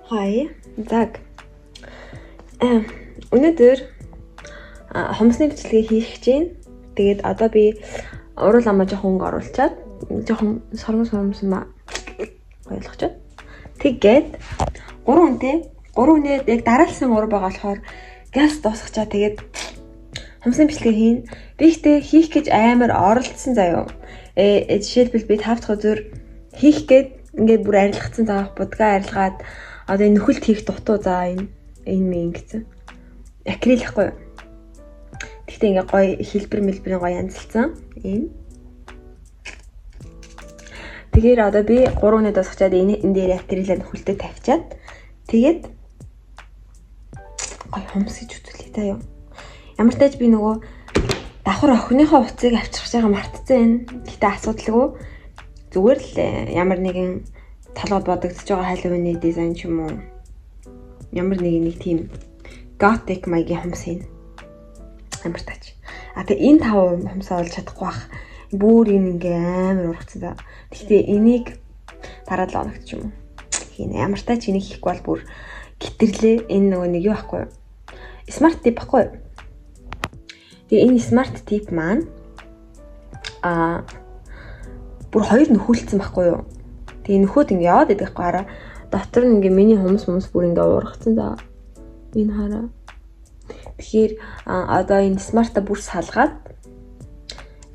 Хай. Заг. Өнөөдөр хомсны бичлэгээ хийх гэж байна. Тэгээд одоо би урал амаа жоохон өнгө оруулчаад жоохон сормсон ойлгочод. Тэгээд 3 үнэд яг дараалсан 3 байгаа болохоор газ дуусгачаа тэгээд хомсны бичлэгээ хийн. Би ихтэй хийх гэж амар оролдсон заяо. Жишээлбэл би 5 дахь өдөр хийх гээд ингээд бүр арилгацсан заах будгаа арилгаад одоо энэ нөхөлт хийх дутуу за энэ ингэсэн. Акрил ахгүй. Тэгтээ ингээ гоё хэлбэрийн гоё янзлцсан. Энэ. Тэгэхээр одоо би 3 өнөд тасчаад энэ дээр акрилаа нөхөлтөд тавьчаад тэгээд гоё хомс гэж үзүүлээ та юу. Ямар ч тач би нөгөө давхар охиныхоо уцыг авчрах байгаа мартцсан. Гэтэ асуудалгүй. Зүгээр л ямар нэгэн талууд бодогдож байгаа Halloween-ийн дизайн ч юм уу. Ямар нэг тийм готик маягийн хомс хийн. Амар тач. Тэгээ энэ 5 хомсоо олж чадахгүй бах. Бүр энэ ингээ амар ургацсан за. Гэхдээ энийг дараа 7 хоногт ч юм уу хийнэ. Ямар тач энийг хийхгүй бол бүр гэтэрлээ. Энэ нөгөө нэг юу байхгүй юу? Smart tip байхгүй юу? Тэгээ энэ smart tip маань бүр хоёр нөхөлдсөн байхгүй юу? Тэгээ нөхөд ингээ яваад идэх байхгүй хараа. Дотор нь ингээ миний хомс бүр ингээ ургацсан за. Энэ хараа. Тэгэхээр одоо энэ смарта бүр салгаад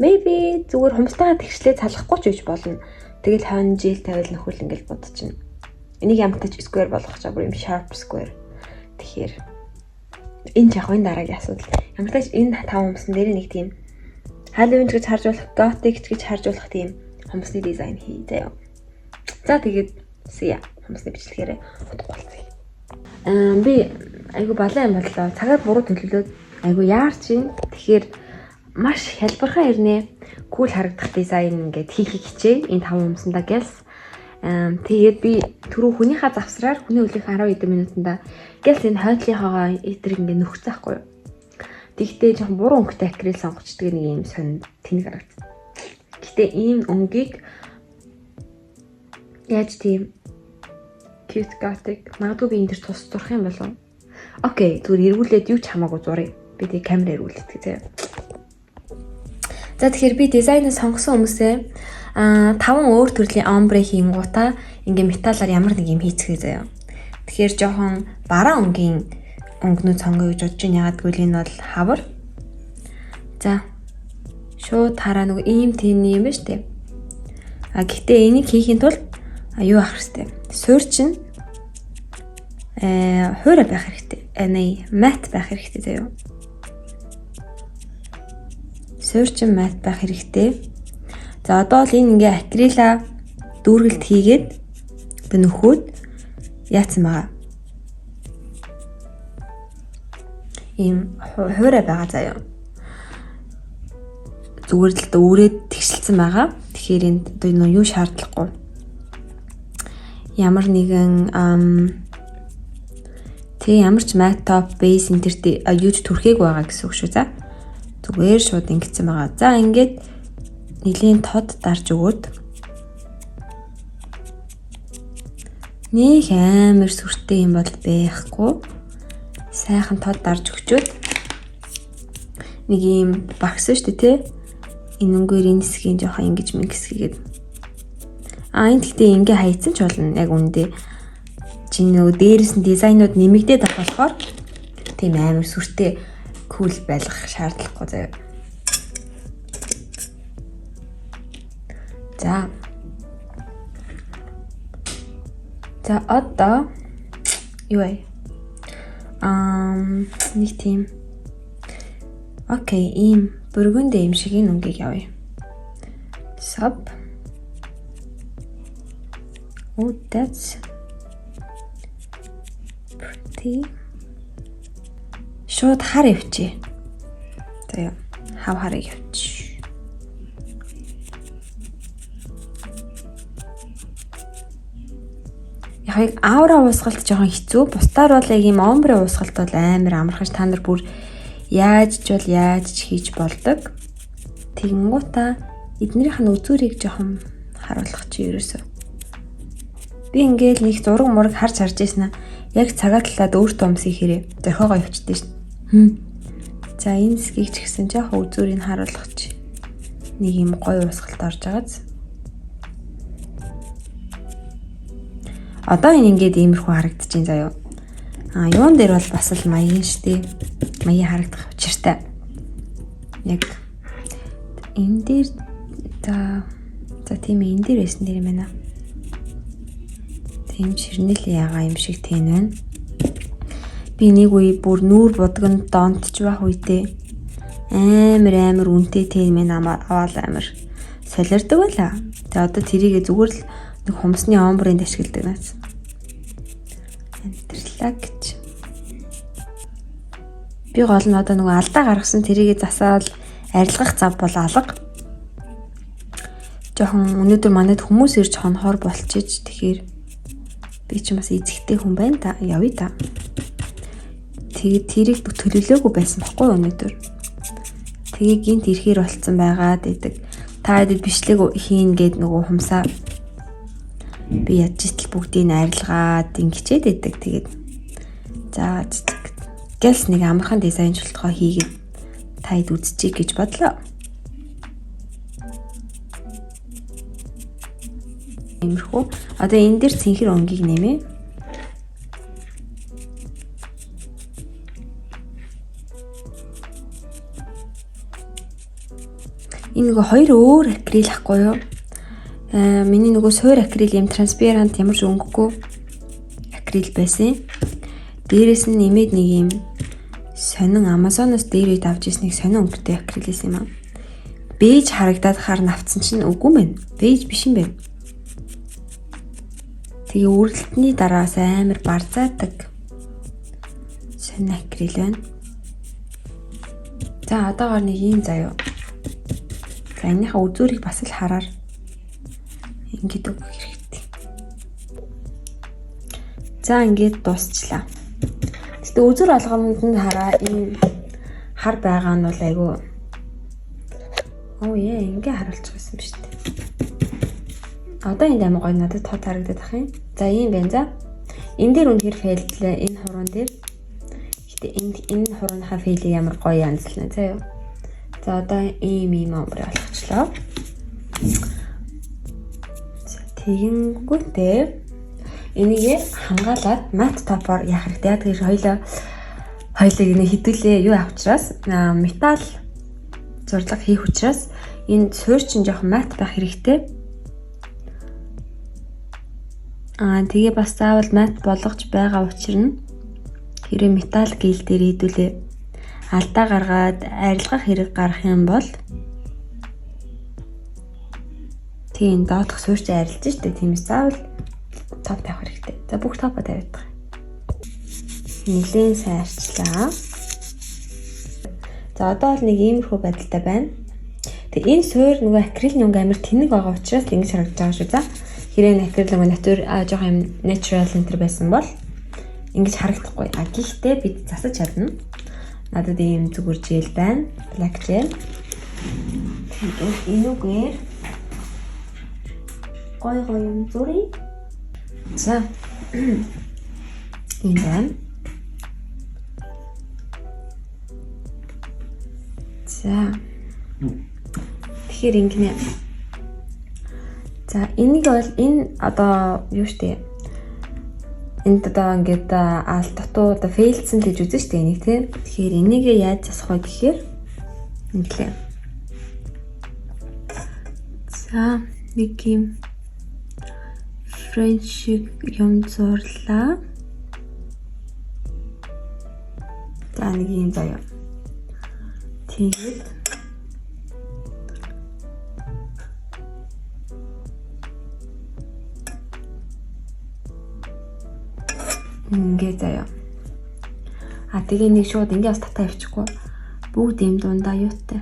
maybe зүгээр хомстойгоо тэгшлээ салахгүй ч гэж болно. Тэгэл хойно жил тавил нөхөл ингээл бодчихно. Энийг ямтаж square болгох чаа бүр юм sharp square. Тэгэхээр энэ яг энэ дараагийн асуудал. Ямар ч тач энэ 5 хомсон дээр нэг тийм Halloween гэж харж болох, gothic гэж харж болох тийм хомсны дизайн хий заяа. За тэгээд хомсны бичлэгээр утгаалцъя. Би айгу балан юм боллоо. Цагаар буруу төлөвлөөд айгу яарч юм. Тэгэхээр маш хялбархан ирнэ. Кул харагдах дизайн ингээд хийхийг хичээ. Энэ 5 хомсондоо гэлс. Тэгээд би түрүү хүнийхээ завсраар хүний үлийнх 10 минутанда гэлс энэ хойдлынхоо эдрийг ингээд нөхцөө хгүй юу. Тэгтээ жоохон буруу өнгөтэй акрил сонгочдөг нэг юм сонь тэнэг харагдсан. Гэтэ ийм өнгийг яаж тийм cute gothic магадгүй би энэ төр тус зурх юм болов. Окей, зүгээр эргүүлээд юу ч хамаагүй зуръя. Би тэг камер эргүүлдэг заяа. За тэгэхээр би дизайныг сонгосон хүмүүсээ 5 өөр төрлийн ombre хийнгуудаа ингээ металлаар ямар нэг юм хийцгээе заяа. Тэгэхээр жоохон бараа өнгийн өнгөнүүд сонгоё гэж бодож байна. Ягаад гэвэл энэ бол хавар. За. Шууд хараа нэг ийм тийм юм ба штэ. Гэхдээ энийг хийхин тулд юу авах хэрэгтэй? Суурь чинь хуурай байх хэрэгтэй. Мат байх хэрэгтэй заяа. Суурь чинь мат байх хэрэгтэй. За одоо л энэ ингээ акрила дүүргэлт хийгээд нөхөд яатсан байгаа. Ийм хуурай байгаа заяа. Зүгээр л өөрөөд тэгшилсэн байгаа. Тэгэхээр энд юу шаардлагагүй. Ямар нэгэн ямар ч matte top base энтертэй юуж түрхээг байгаа гэсэн үг шүү за. Зүгээр шууд ингэсэн байгаа. За ингээд нэлийн тод дарж өгөөд нэг амар сүртэй юм бол байхгүй. Сайхан тод дарж өгчөөд нэг юм багс шүү дээ тий. Энэ өнгөөр энэ хэсгийн жоохон ингэж мэгсгээд энэ гэхдээ ингээ хайцсан ч болно яг үндэ чи нөгөө дээрээс нь дизайнууд нэмэгдээд авах болохоор тийм амар сүртэй кул байлгах шаардлагагүй заяа. За одоо юу вэ? Нэг тийм окей ийм бүргөндөө юм шиг энэ өнгийг явъя. Sub. Oh, that's pretty. Шууд хар явчих. За хав харыг явчих. Яг аура уусгалт жоохон хэцүү. Бусдаар бол яг юм омбре уусгалт бол амар амархан та нар бүр яаж хийж болдог. Тэгэнгүүтээ эднэрийнх нь үзүүрийг жоохон харуулах чи ерөөсөө. Би ингээл нэг зураг мураг харж ирсэн. Яг цагаа талаад өөртөө өмсөй хэрэг зохиогоо өвчтдээ шин. За энэ хэсгийг ч гэсэн жоохон үзүүрийг харуулах чи. Нэг юм гоё уусгалт орж байгааз. Одоо энэ ингээд иймэрхүү харагдаж байна заяа. Юун дээр бол бас л маягийн штэ. Маягийн харагдах учиртай. Яг энэ дээр за тийм энэ дээр байсан дээр юм байна. Тийм ширнэл ягаа юм шиг тэн байна. Би нэг үе бүр нүүр будганд донтж байх үедээ амар үнэтэй тэн мэн аваад амар солирдог байла. Тэгээ одоо тэрийг зүгээр л нэг хумсны омбрынд ашигладаг наас. Энтэрлээ гэж. Би гол нь одоо нөгөө алдаа гаргасан тэрийг засаал арилгах зав бол алга. Жохон өнөөдөр манайд хүмүүс ирж хонохоор болчихж тэгэхээр би ч бас эзэгтэй хүн байна та явъя та. Тэгээд тэрийг төлөвлөөгүй байсан байхгүй өнөөдөр. Тэгээд гинт ирэхээр болцсон байгаад идэг. Та хэд бичлэг хийн гээд нөгөө хумсаа би ядчил бүгдийг арилгаад ингэчээд идэг. Тэгээд за гэлс нэг амархан дизайн шилтгоо хийгээд таад үзчихье гэж бодлоо. Иймэрхүү. Одоо энэ дээр цэнхэр өнгийг нэмээ. Энэ нөгөө хоёр өөр акрил ахгүй юу? Миний нөгөө суур акрил юм транспарант ямар ч өнгөгүй акрил байсан. Дээрээс нь нэмээд нэг юм сонин Amazon-оос дээр авч ирсэн нэг сонин өнгөтэй акрил байсан юм аа. Бэж харагдаад хар навцсан чинь үгүй мэн. Бэж биш юм байна. Тэгээ үргэлтний дараас амар барзаадаг сонин акрил байна. За одоогоор нэг юм заяа. За энийхээ үзүүрийг бас л хараар ингээд өгөх хэрэгтэй. За ингээд дуусчлаа. Гэтэ үзүүр алгамд нь хараа энэ хар байгаа нь бол айгүй ингээ харуулчих байсан биз дээ. Одоо энэ амар гоё надад тод харагдаад ах юм. За ийм байна за. Энэ дээр үнэхээр фейлдлээ энэ хуруунд дээр. Гэтэ энэ хурууныхаа фейлийг ямар гоё янзлна заа юу. За одоо ийм омбрыг олгочлоо. За тэгэнгүүтээ энийг хангаалаад мат топоор яах хэрэгтэй. Тэгэхээр хоёлыг нэг хідүүлээ юу авчраас металл зурлаг хийх учраас энэ суурь чинь жоохон мат байх хэрэгтэй. Тэгээ бас заавал мат болгож байгаа учраас нь хэрэв металл гэл дээр хийдүүлээ алдаа гаргаад арилгах хэрэг гарах юм бол тийм доодох суурьч арилж штэ тиймээс заавал топ тавих хэрэгтэй. За бүх топоо тавиад байгаа. Нилээн сайн арчлаа. За одоо бол нэг иймэрхүү байдалтай байна. Тэгээ энэ суурь нөгөө акрилын өнгө амар тэнэг байгаа учраас л ингэж харагдаж байгаа шүү. За хэрэг акрил өнгө натур жоох юм natural enter байсан бол ингэж харагдахгүй. Гэхдээ бид засаж чадна. Надад ийм зүгээр жил байна. Black gel. Энүүгээр гоё юм зүрий. За. Энэ байна. За. Тэгэхээр ингэнэ. За энийг бол энэ одоо юу штэ. Энд одоо ингээд алт дутуу одоо фейлдсэн гэж үзэн штэ энийг тийм. Тэгэхээр энийг яаж засах вэ гэхээр инглээ. За нэг юм French юм зурлаа. За нэг юм заяа. Тэгээд ингээ заяа. Тэгээ нэг шууд ингээ бас татаа явчихгүй. Бүгд юм дундаа юутай.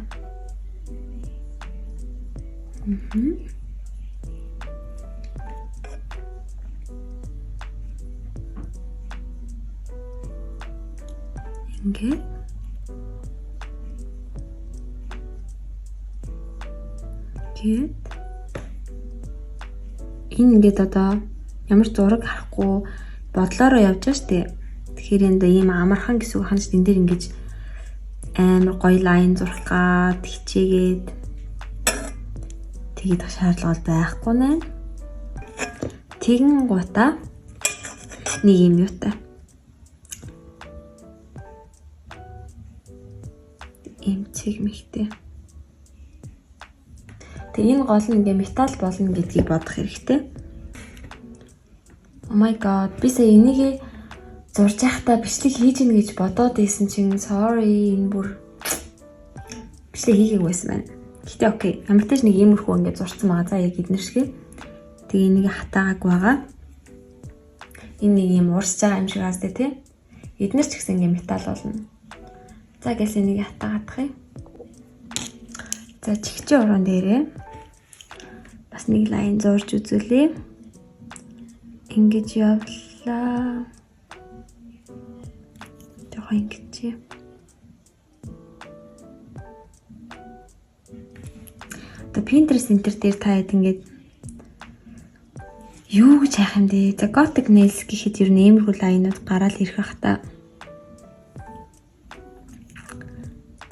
Ингээ. Тэгээд энэ ингээд одоо ямар зураг харахгүй бодлороо явж байгаа шүү дээ. Тэгэхээр энэ ийм амархан гэсэн үг ханаж энэ дээр ингэж амар гоё лайн зурх гад хичээгээд тэгээд шаардлага байхгүй нэ. Тэгэн гутаа нэг юм юутай. Ийм цэг мэхтэй. Тэгээ энэ гол нь ингээ металл болно гэдгийг бодох хэрэгтэй. Oh my god, би сая энийг зурж байхдаа бичлэг хийж ийн гэж бодоод ийсэн чинь sorry энэ бүр бичлэг хийгээгүй байсан байна. Гэтэ окей, ямар ч нэг иймэрхүү ингээ зурцсан байгаа. За яг эднэр шиг. Тэгээ энийг хатаагаагүй байгаа. Энэ нэг юм уурсж байгаа юм шиг аas тий. Эднэр ч гэсэн ингээ металл болно. За гэс энийг хатаагаадах юм. За чихчийн уран дээрээ бас нэг лайн зурж үзүүлье. Ингэж явлаа. Жохоо ингэж. Одоо Pinterest center дээр та хэд ингэж юу гэж хайх юм бэ? За Gothic nails гэхэд ер нь иймэрхүү лайнууд гараал ирэх бах та.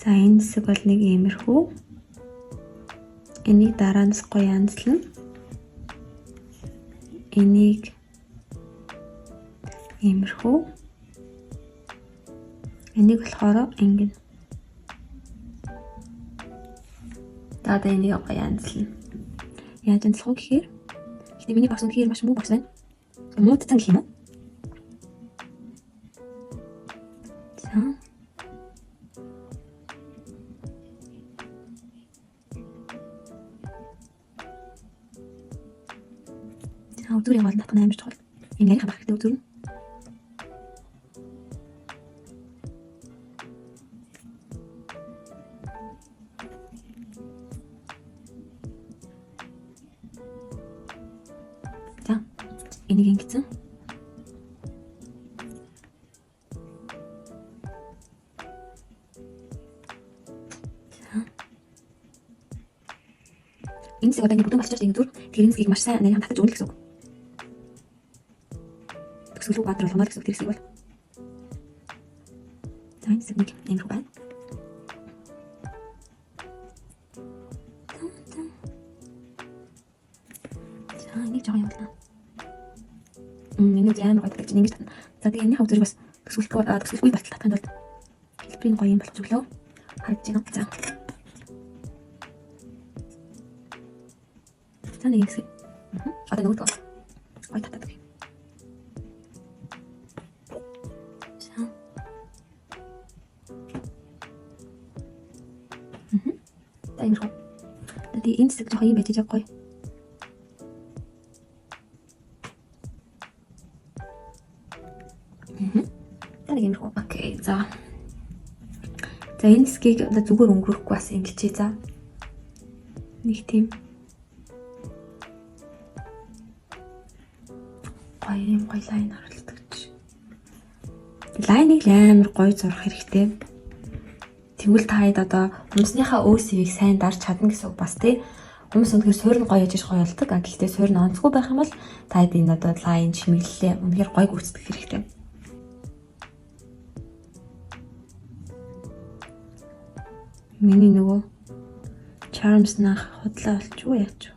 За энэ хэсэг бол нэг иймэрхүү. Энийг дараанаас гоё янзлана. Энийг иймэрхүү. Энийг болохоор ингэн. Дада энийг гоё янзлана. Яаж янзлах вэ гэхээр ихний миний багс үнэхээр маш муу багс байна. Муудсан гэх юм уу? За. Өдөр яваад натхан амар чухал. Энэ ярих байх хэрэгтэй өдөр нь. За. Энийг ингэсэн. Энэ зүйл одоо ингэ бүдүүн болчихж байгаа зүгээр. Тэрнийсгийг маш сайн нарийн татаж өгнө гэсэн үг. Төсөлөө бадрал хамаар гэсэн тэрсэг бол. За энэ зүйл нэг юм байна. За энийг жоо явуулна. Энэ яг амар гоё гэж ингэж татна. За тэгээ энэний хавцар бас төсөлгүй батал татханд бол хэлбэрийн гоё юм болох зөвлөө. Харагдаж байна. За. За нэг хэсэг. Одоо нөгөө гоё татдаг. Таймер. Тэгээ энэ хэсэг жоохон юм байж байгаа гоё. Таны юм уу? Окей. За. За энэ хэсгийг одоо зүгээр өнгөрөхгүй бас ингэчээ за. Нэг тийм гоё лайн харуулдаг ч. Лайныг амар гоё зурх хэрэгтэй. Тэгвэл та хэд одоо хүмүүсийнхаа өөсвийг сайн дарж чадна гэсэн үг бас тий. Хүмүүс үнэхээр суурь нь гоё яж гоё болдог. Гэхдээ суурь нь онцгүй байх юм бол та хэд энэ одоо лайн чимэглэлээ үнэхээр гоё гүйцэтгэх хэрэгтэй. Миний нөгөө charms нах худлаа болчихгүй яач.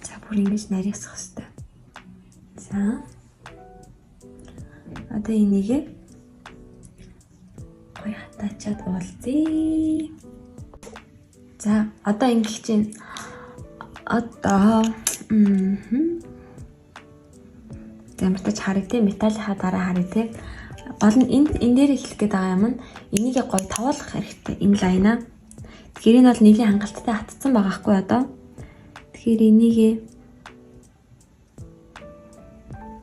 За бүр ингэж нарийсах хэрэгтэй. За. Одоо энийг гоё хатаачаад уулзъя. За, одоо ингэх чинь одоо Ямартаж харъя те металлийнхаа дараа харъя те. Гол нь энэ дээр хэлэх гээд байгаа юм нь энийг гоё тавуулах хэрэгтэй. Энэ лайнаа. Тэгэхээр энэ бол нэлийн хангалттай хатцсан байгаа хгүй одоо. Тэгэхээр энийг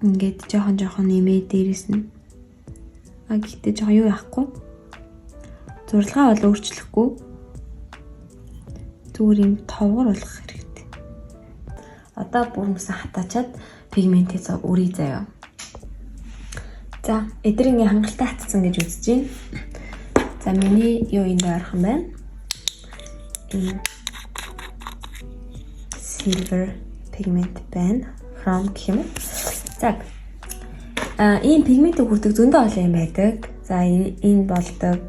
ингээд жоохон нэмээ дээрэс нь. Гэхдээ жоохон юу яахгүй. Зурлагаа бол өөрчлөхгүй. Зүгээр юм товгор болгох хэрэгтэй. Одоо бүрмсэн хатаачаад пигментээ өрий заяа. За, эдрийн хангалттай хатцсан гэж үзэж байна. За, миний юу энд ойрхон байна. silver pigment байна. Chrome гэх юм. За. Ийм пигмент хүрдэг зөндөө олон юм байдаг. За энэ болдог.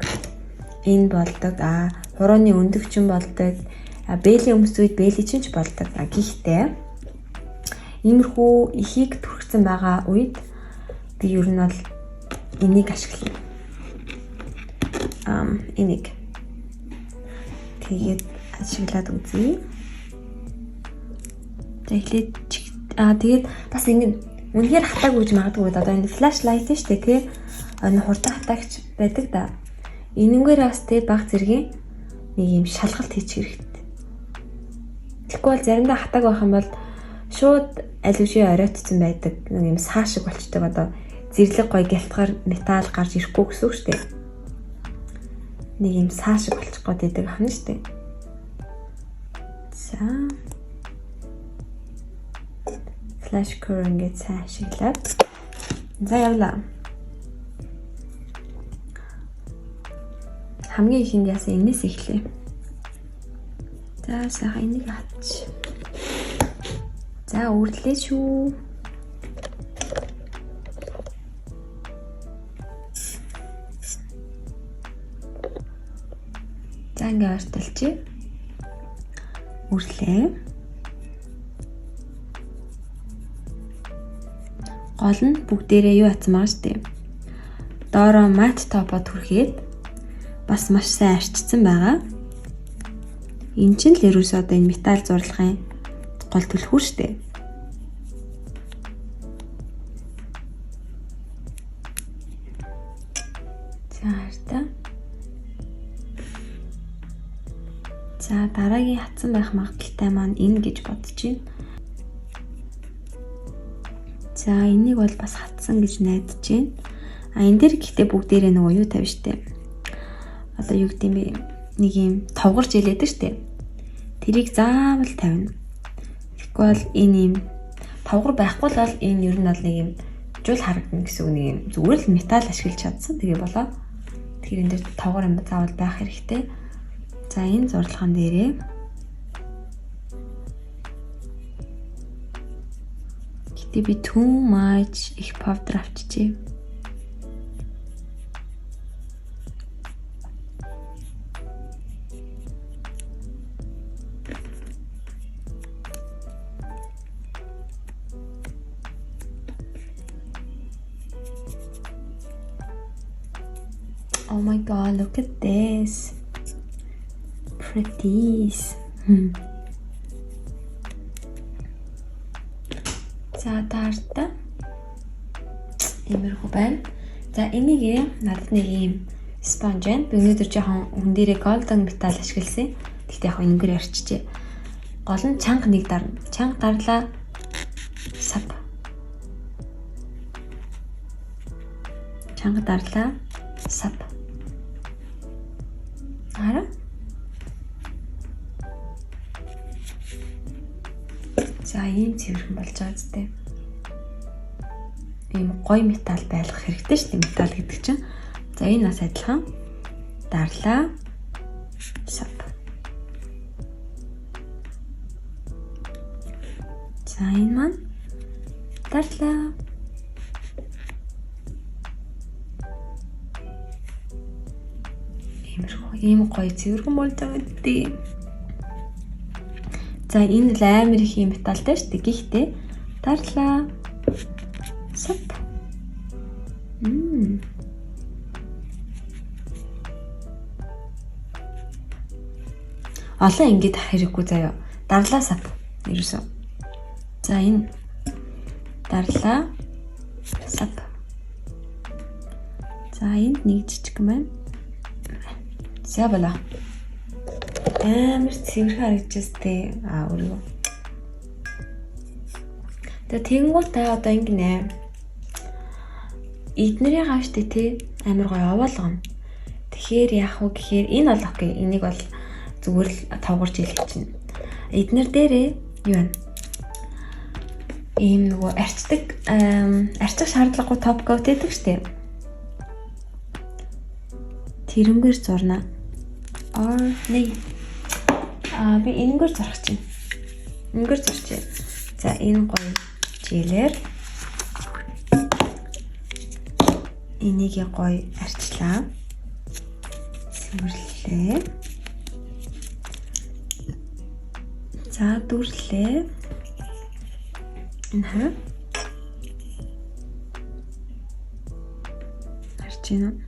Хурууны өндөгчин болдог. Бэли өмсөд бэли чинь ч болдог. Гэхдээ иймэрхүү ихийг түрхсэн байгаа үед би ер нь бол энийг ашиглана. Энийг тэгээд ашиглаад үзье. Тэгээд бас ингэ үнэхээр хатааг үүж магадгүй одоо энэ флашлайт шүү дээ тий. Энэ хурдан хатаагч байдаг да. Энэнгээр бас тий баг зэргийн нэг юм шалгалт хийчих хэрэгтэй. Тэгэхгүй бол заримдаа хатааг байх юм бол шууд алившээ оройтсон байдаг. Нэг юм саа шиг болчдөг одоо зэрлэг гой гялтгаар металл гарч ирэхгүй гэсэн үг шүү дээ. Нэг юм саа шиг болчих гээд байдаг ахна шүү дээ. За Flash Core ингээд сайн ашиглаад. За явлаа. Хамгийн ихэнд яасан энэс эхлэе. За сайхан энийг хатч. За үрдлээ шүү. За ингээд ортолчих. Үрлээ. Гол нь бүгдээрээ юу атсан байгаа шүү дээ. Доороо мат топо түрхээд бас маш сайн арчсан байгаа. Энэ чинь л ерөөсөө одоо энэ металл зурлагын гол түлхүүр шүү дээ. За хараа. За дараагийн хатсан байх магадaltaй маань энэ гэж бодож байна. За энийг бол бас хатсан гэж найдаж байна. Энэ дээр гэхдээ бүгдээрээ нөгөө юу тавь штэ. Одоо юу гэдэг юм бэ? Нэг юм товгорж илээдэг штэ. Тэрийг заавал тавина. Тэгэхгүй бол энэ юм товгор байхгүй бол энэ ер нь бол нэг юм жуул харагдана гэсэн үг, нэг юм зүгээр л металл ашиглаж чадсан. Тэгээ болоо. Тэгэхээр энэ дээр товгор юм заавал байх хэрэгтэй. За энэ зурлаган дээрээ гэтээ би too much их powder авчижээ. Oh my god, look at this. Pretties. За таарта. Иймэрхүү байна. За энийг надад нэг юм спонж байна. Би өнөөдөр жоохон хүн дээрээ голден металл ашигласан. Гэхдээ яг энэгээр арчижээ. Гол нь чанга нэг дарна. Чанга дарлаа. Сав. Чанга дарлаа. Сав. Хараа. За ийм цэвэрхэн болж байгаа зү. Ийм гоё металл байлгах хэрэгтэй шүү дээ. Металл гэдэг чинь. За энэ бас адилхан. Дарлаа. Сав. За энэ маань дарлаа. Ийм гоё цэвэрхэн болж байгаа гэдэг. За энэ л амар их юм металлтай шүү дээ. Гэхдээ дарлаа. Сап. Олон ингэж хэрэггүй заяа. Дарлаа сап. Ерөөсөө. За энэ дарлаа. Сап. За энд нэг жижиг байна. За бала. Амар цэвэрхэн харагдчихс тээ. Өөрөө. Тэгээ тэнгуул та одоо ингэнэ. Эднэрийн гавштай те амар гоё овоолгоно. Тэгэхээр яах вэ гэхээр энэ бол окей. Энийг бол зүгээр л тавгарч ийлэх чинь. Эднэр дээрээ юу вэ? Ийм нөгөө арчдаг шаардлагагүй топ коут гэдэг штеп. Тэрнгээр зурна. Би энэгээр зурах чинь. Өнгөр зурчээ. За энэ гоё жилээр энийг гоё арчлаа. Сүрлээ. За дүрлээ. Энэ хараа. Харж байна уу?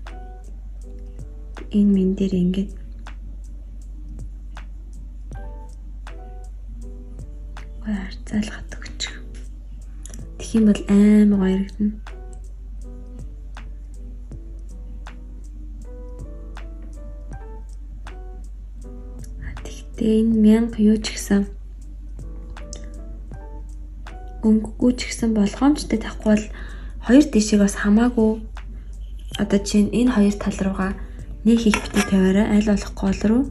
Энэ мен дээр ингэж гоё харьцаалгаад өгч. Тэгэх юм бол аймаг гоё яригдана. Тэгтээ энэ 1000 юу ч гэсэн өнгөгүй ч гэсэн болгоомжтой тахгүй бол хоёр тишийг бас хамаагүй одоо чинь энэ хоёр тал руугаа нэг хийх битээ тавиараа аль болох гол руу.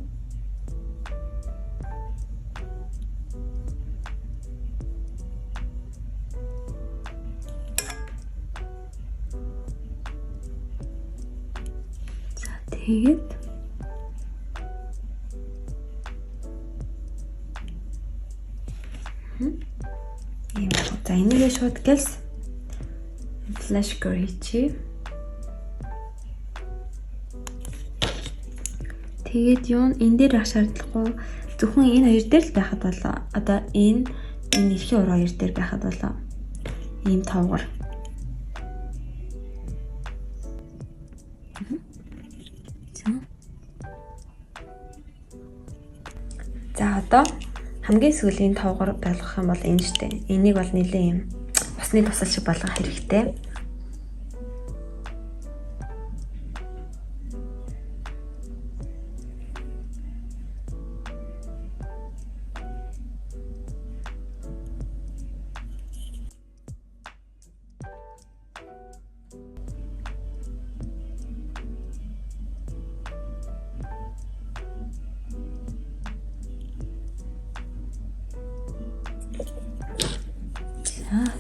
За тэгээд за энийг шууд гэлс флэш гэрчи. Тэгээд юу энэ дээр ах шаардлагагүй зөвхөн энэ хоёр дээр л байхад болоо. Одоо энэ эрхийн ураа хоёр дээр байхад болоо. Ийм тавгар. За одоо хамгийн сүүлийн тавгар болгох юм бол энэ штэ. Энийг бол нэлээ юм усны тусал шиг болгох хэрэгтэй.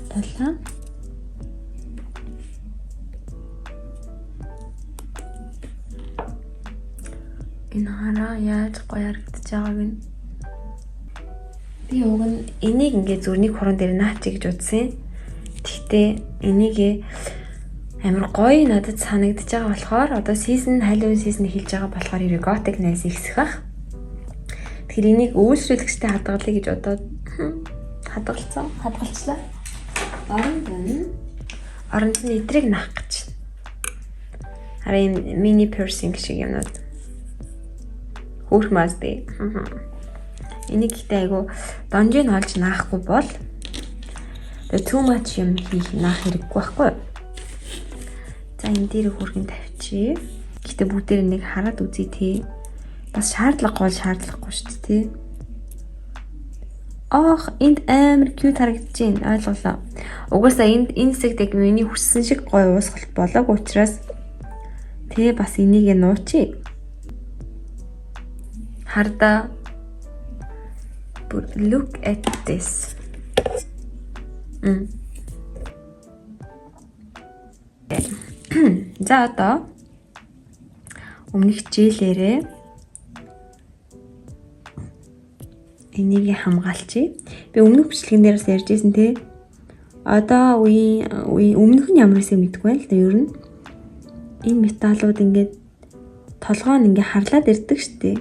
Талаа. Энэ хараа яаж гоё харагдаж байгааг нь. Би уг нь энийг ингээ зүрхний хуран дээр наачи гэж үзсэн. Гэхдээ энийг амар гоё надад санагдаж байгаа болохоор одоо Halloween season хэлж байгаа болохоор хэрэг готик найс ихсэх бах. Тэгэхээр энийг үйлчлүүлэгчтэй хадгалъя гэж бодоод хадгалцлаа. Оронд нь идрийг наах гэж. Хараа юм мини piercing шиг юмнууд. Хөөх мастэй. Энийг ихтэй айгу донжийг олж наахгүй бол too much юм хийх наах хэрэггүй байхгүй. За энэ дээр хөргөн тавьчих. Гэхдээ бүгдээр нэг хараад үзье тий. Бас шаардлагагүй шүү дээ тий. Энд амар cute харагдаж байна. Ойлголоо. Угаасаа энэ хэсэгт яг миний хүссэн шиг гоё уусгалт болоог учраас тэгээ бас энийг нуучи. Харда. Look at this. За одоо өмнөх хичээлээрээ энийг хамгаалчих. Би өмнөх бичлэгэн дээрээс ярьж ирсэн те. Одоо өмнөх нь ямар хэсэг мэдгүй байл та ер нь. Энэ металлууд ингээд толгоо нь ингээд харлаад ирдэг штэ.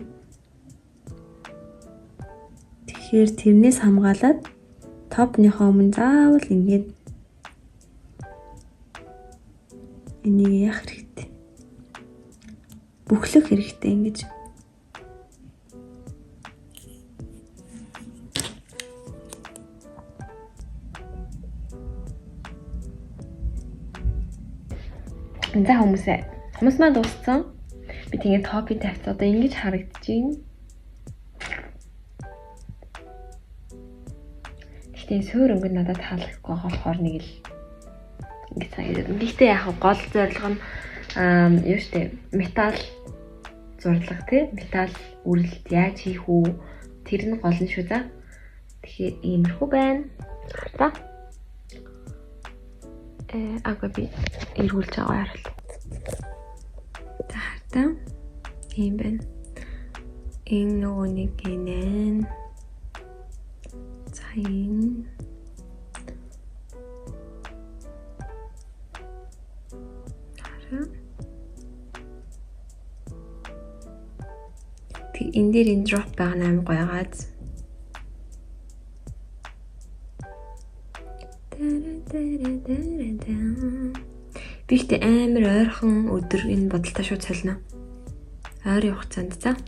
Тэгэхээр тэрнээс хамгаалаад топныхоо өмнө заавал ингээд энийг яах хэрэгтэй. Бүхлэх хэрэгтэй ингэж. За хүмүүс маань дууссан. Би тэгээд топи тавьц одоо ингэж харагдаж байна. Гэхдээ суур өнгө надад таалагдахгүй болохоор нэг л ингэж санагдав. Гэхдээ яг гол зорилго нь юу штэ металл зурлага тий металл үрэлт яаж хийх үү тэр нь гол нь шүү за. Тэгэхээр иймэрхүү байна. Та би эргүүлж байгаа ярил. За хартаа ийм байна. Энэ нөгөө нэг гинэн. За Саяын Тэг энэ дээр энэ drop байгаа нь амар гоё гааз. Би ихтэй амар ойрхон өдөр энэ бодолтой шууд солино. Ойрын хугацаанд за.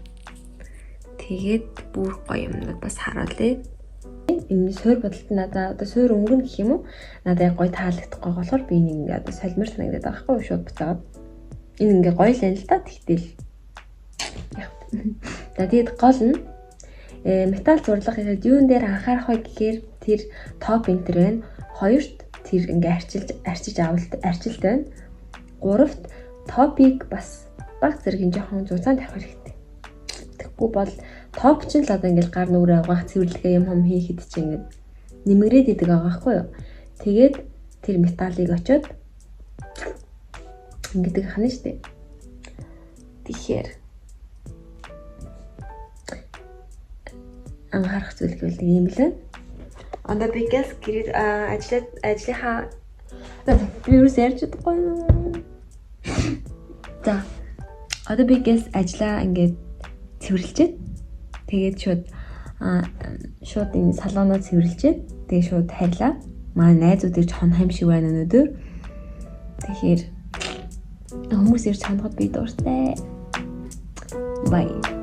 Тэгээд бүр гоё юмнууд бас харуулъя. Энэ суур бодолт надаа одоо суур өнгөн гэх юм уу? Надад гоё таалагдахгүй болохоор би нэг ингээ одоо солимор санагдаад байгаа хгүй шууд буцаад. Энэ ингээ гоё л энэ л та тэгтэл. За тэгээд гол нь металл зурлага гэхэд юун дээр анхаарах вэ гэхээр тэр топ энтер байна. Хоёрт тэр ингээ арчиж байна. Гуравт топыг бас баг зэргийн жоохон зузаан тавих хэрэгтэй. Тэгэхгүй бол топ ч л одоо ингээл гар нүрээ угаах цэвэрлэгээ юм хийхэд чинь ингээд нэмгрээд идэг байгаа байхгүй юу. Тэгээд тэр металлыг очиод ингэдэг хана штэ. Тэгэхээр анхаарах зүйл гэвэл ийм л байна. On the biggest гэр ажлынхаа би юу ярьж чадахгүй. За одоо biggest ажлаа ингээд цэвэрлжээд тэгээд шууд энэ салоноо цэвэрлжээд тэгээд шууд харьлаа. Манай найзууд ирж хонхом шиг байна өнөөдөр. Тэгэхээр хүмүүс ирж хоноход би дуртай. Bye.